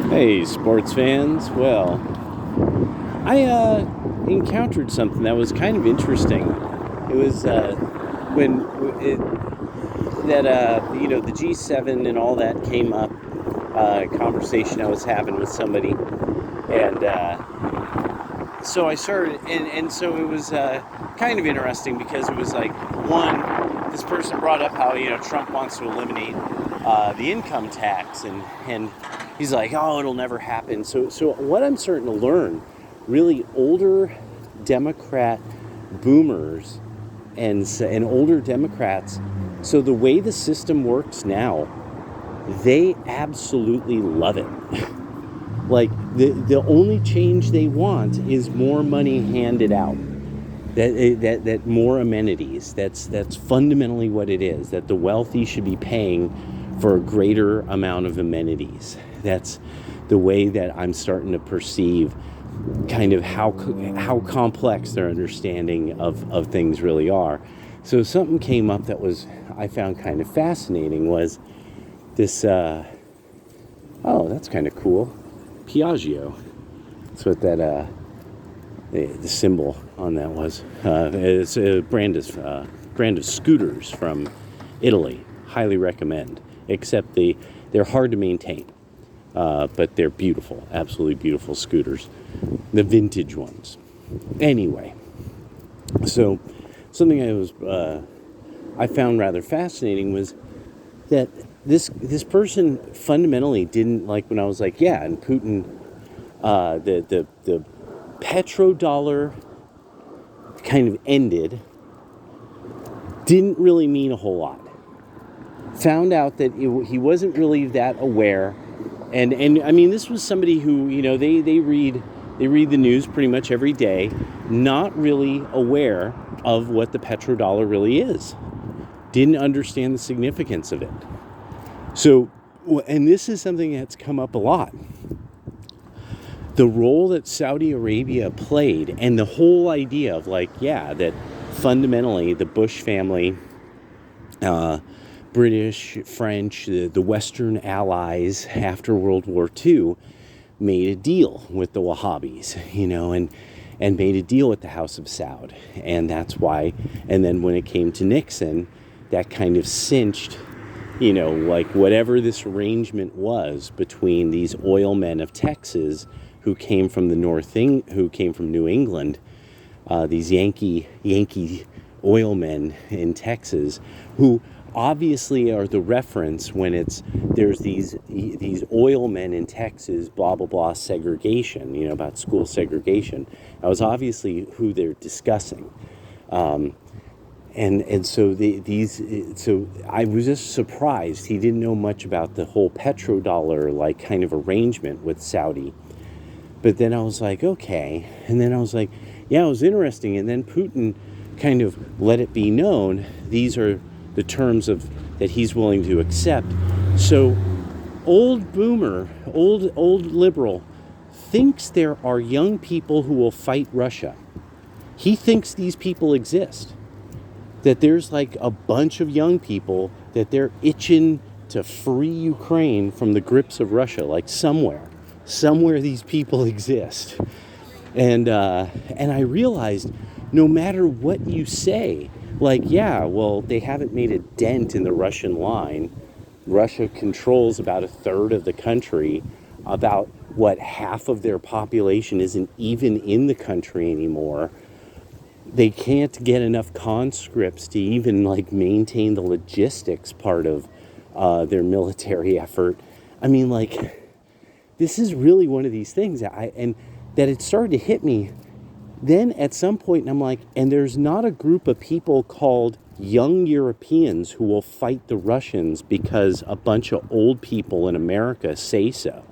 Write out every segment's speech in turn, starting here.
Hey, sports fans. Well, I encountered something that was kind of interesting. It was when it, that the G7 and all that came up. Conversation I was having with somebody, and so I started, and so it was kind of interesting because it was like one, this person brought up how Trump wants to eliminate the income tax, and he's like, oh, it'll never happen. So what I'm starting to learn, really older Democrat boomers and older Democrats. So the way the system works now, they absolutely love it. Like the only change they want is more money handed out. That more amenities. That's fundamentally what it is. That the wealthy should be paying for a greater amount of amenities. That's the way that I'm starting to perceive kind of how complex their understanding of things really are. So something came up that was I found kind of fascinating was this. Oh, that's kind of cool. Piaggio. That's what that the symbol on that was. It's a brand of scooters from Italy. Highly recommend. Except they're hard to maintain, but they're beautiful, absolutely beautiful scooters. The vintage ones. Anyway, so something I found rather fascinating was that this person fundamentally didn't like when I was like, yeah, and Putin, the petrodollar kind of ended, didn't really mean a whole lot. Found out that he wasn't really that aware, and I mean, this was somebody who they read the news pretty much every day, not really aware of what the petrodollar really is, didn't understand the significance of it. So, and this is something that's come up a lot. The role that Saudi Arabia played, and the whole idea of that fundamentally the Bush family, British, French, the Western allies after World War II made a deal with the Wahhabis, and made a deal with the House of Saud. And that's why, and then when it came to Nixon, that kind of cinched, whatever this arrangement was between these oil men of Texas who came from who came from New England, these Yankee oil men in Texas, who obviously are the reference when there's these oil men in Texas, blah blah blah, segregation, about school segregation. That was obviously who they're discussing. And so so I was just surprised he didn't know much about the whole petrodollar kind of arrangement with Saudi. But then I was like, okay. And then I was like, yeah, it was interesting. And then Putin kind of let it be known these are the terms that he's willing to accept. So old boomer, old liberal thinks there are young people who will fight Russia. He thinks these people exist. That there's a bunch of young people that they're itching to free Ukraine from the grips of Russia, somewhere these people exist. And I realized no matter what you say, they haven't made a dent in the Russian line. Russia controls about a third of the country. About half of their population isn't even in the country anymore. They can't get enough conscripts to even maintain the logistics part of their military effort. I mean, this is really one of these things that it started to hit me. Then at some point, and I'm like, and there's not a group of people called young Europeans who will fight the Russians because a bunch of old people in America say so.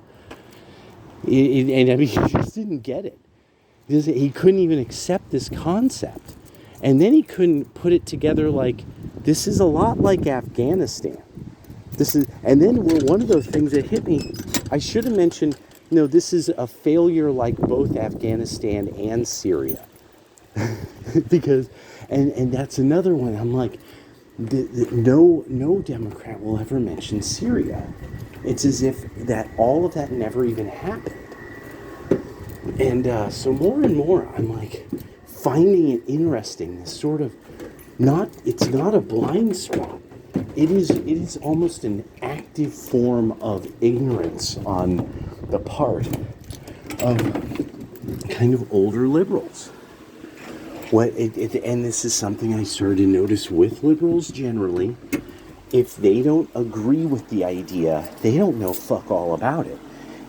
And I mean, he just didn't get it. He couldn't even accept this concept. And then he couldn't put it together this is a lot like Afghanistan. And then one of those things that hit me, I should have mentioned, this is a failure like both Afghanistan and Syria. Because, and that's another one, I'm like, no Democrat will ever mention Syria. It's as if that all of that never even happened. And so more and more, I'm like finding it interesting. This sort of it's not a blind spot. It is almost an active form of ignorance on the part of kind of older liberals. And this is something I started to notice with liberals generally. If they don't agree with the idea, they don't know fuck all about it.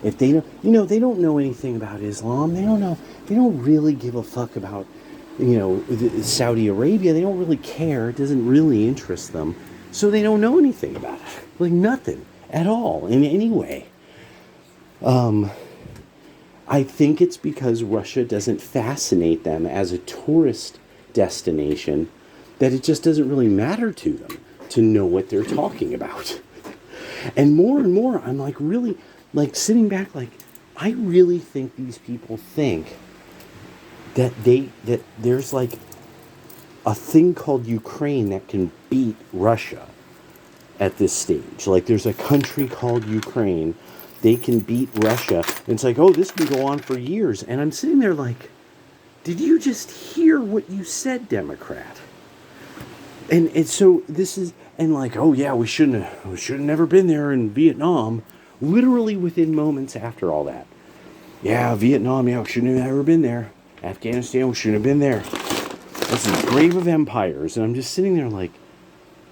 If they don't, they don't know anything about Islam. They don't know. They don't really give a fuck about, Saudi Arabia. They don't really care. It doesn't really interest them. So they don't know anything about it. Like nothing at all in any way. I think it's because Russia doesn't fascinate them as a tourist destination that it just doesn't really matter to them to know what they're talking about. And more, I'm like really like sitting back like I really think these people think that there's like a thing called Ukraine that can beat Russia at this stage. Like there's a country called Ukraine. They can beat Russia. And it's like, oh, this can go on for years. And I'm sitting there like, did you just hear what you said, Democrat? And so this is, and like, oh yeah, we shouldn't have never been there in Vietnam. Literally within moments after all that. Yeah, Vietnam, yeah, we shouldn't have ever been there. Afghanistan, we shouldn't have been there. This is the grave of empires. And I'm just sitting there like,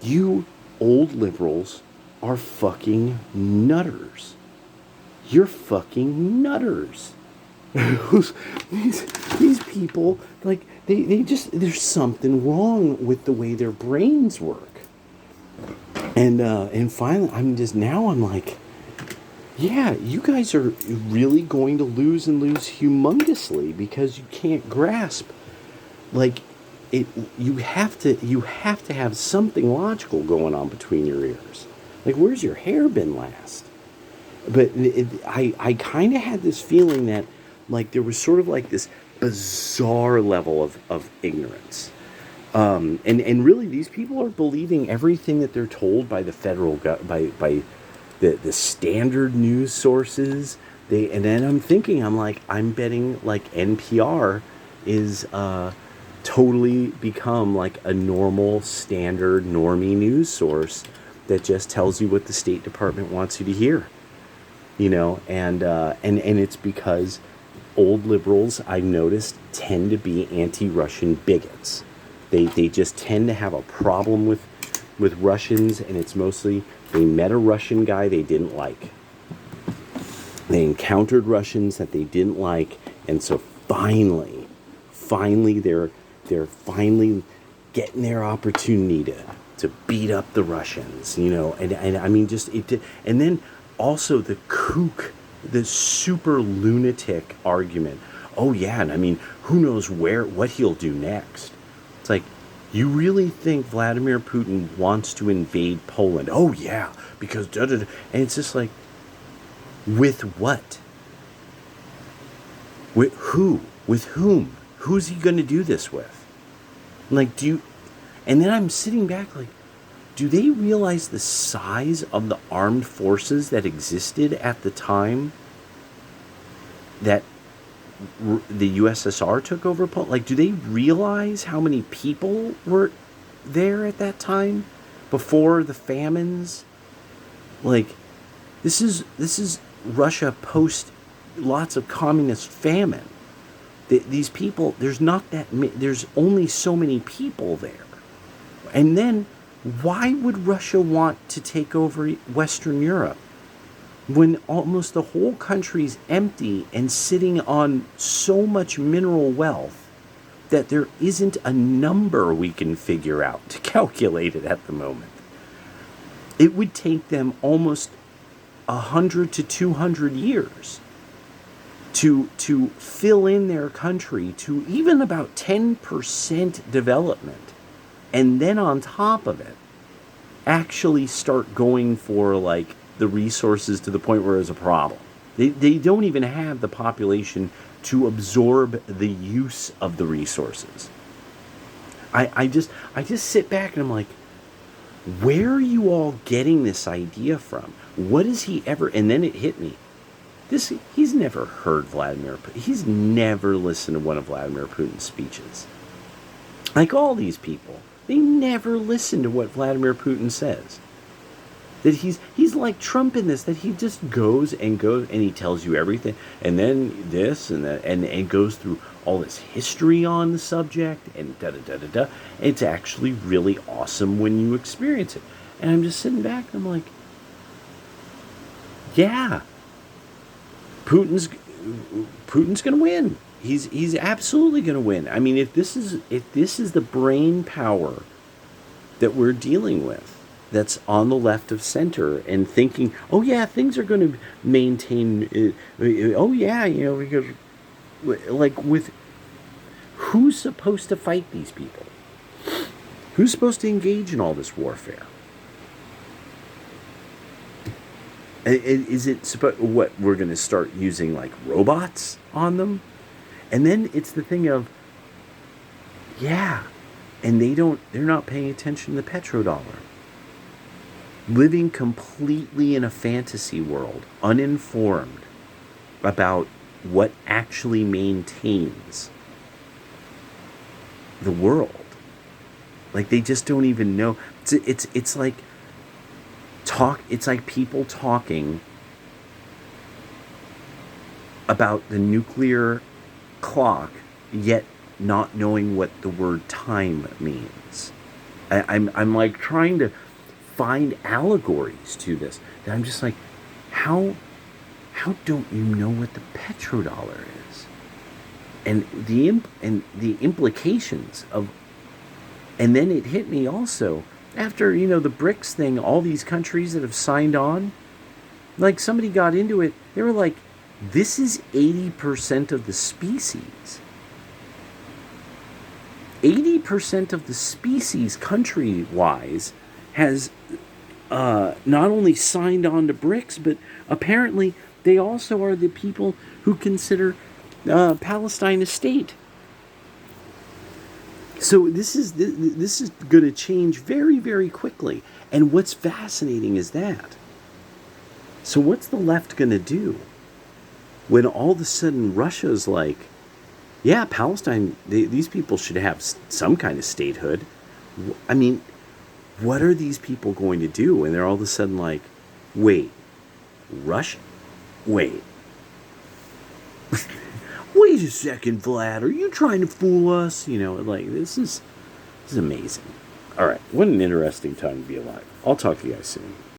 you old liberals are fucking nutters. You're fucking nutters. these people, like, they just, there's something wrong with the way their brains work. And finally, I'm like, yeah, you guys are really going to lose and lose humongously because you can't grasp, like, it. You have to have something logical going on between your ears. Like, where's your hair been last? But I kind of had this feeling that, like, there was sort of like this bizarre level of ignorance. And really, these people are believing everything that they're told by the federal by the standard news sources. And then I'm betting like NPR is totally become like a normal standard normie news source that just tells you what the State Department wants you to hear. And it's because old liberals, I've noticed, tend to be anti-Russian bigots. They just tend to have a problem with Russians, and it's mostly they met a Russian guy they didn't like. They encountered Russians that they didn't like, and so finally they're finally getting their opportunity to beat up the Russians, and I mean just it, and then also the kook, the super lunatic argument. Oh yeah, and I mean, who knows what he'll do next? It's like, you really think Vladimir Putin wants to invade Poland? Oh yeah, because da-da-da. And it's just like, with what? With who? With whom? Who's he going to do this with? Like, and then I'm sitting back like, do they realize the size of the armed forces that existed at the time that the USSR took over Poland? Like, do they realize how many people were there at that time before the famines? Like, this is Russia post lots of communist famine. These people, there's only so many people there. And then, why would Russia want to take over Western Europe when almost the whole country's empty and sitting on so much mineral wealth that there isn't a number we can figure out to calculate it at the moment? It would take them almost 100 to 200 years to fill in their country to even about 10% development. And then on top of it, actually start going for like the resources to the point where it's a problem. They don't even have the population to absorb the use of the resources. I just sit back and I'm like, Where are you all getting this idea from? What is he ever? And then it hit me. He's never heard Vladimir Putin. He's never listened to one of Vladimir Putin's speeches. Like all these people, they never listen to what Vladimir Putin says. That he's like Trump in this, that he just goes and he tells you everything, and then this and that, and goes through all this history on the subject, and da da da da da. It's actually really awesome when you experience it. And I'm just sitting back and I'm like, yeah, Putin's gonna win. He's absolutely gonna win. I mean, if this is the brain power that we're dealing with, that's on the left of center and thinking, oh yeah, things are going to maintain. Oh yeah, because like with who's supposed to fight these people? Who's supposed to engage in all this warfare? Is it what we're going to start using like robots on them? And then it's the thing of, yeah, and they're not paying attention to the petrodollar. Living completely in a fantasy world, uninformed about what actually maintains the world. Like they just don't even know. It's like it's like people talking about the nuclear clock, yet not knowing what the word time means. I'm like trying to find allegories to this. That I'm just like, how don't you know what the petrodollar is, and the implications of. And then it hit me also after the BRICS thing. All these countries that have signed on, like somebody got into it. They were like, this is 80% of the species. 80% of the species, country-wise, has not only signed on to BRICS, but apparently they also are the people who consider Palestine a state. So this is going to change very, very quickly. And what's fascinating is that. So what's the left going to do when all of a sudden Russia's like, yeah, Palestine, these people should have some kind of statehood. I mean, what are these people going to do? And they're all of a sudden like, wait, Russia? Wait. Wait a second, Vlad, are you trying to fool us? Like, this is amazing. All right, what an interesting time to be alive. I'll talk to you guys soon.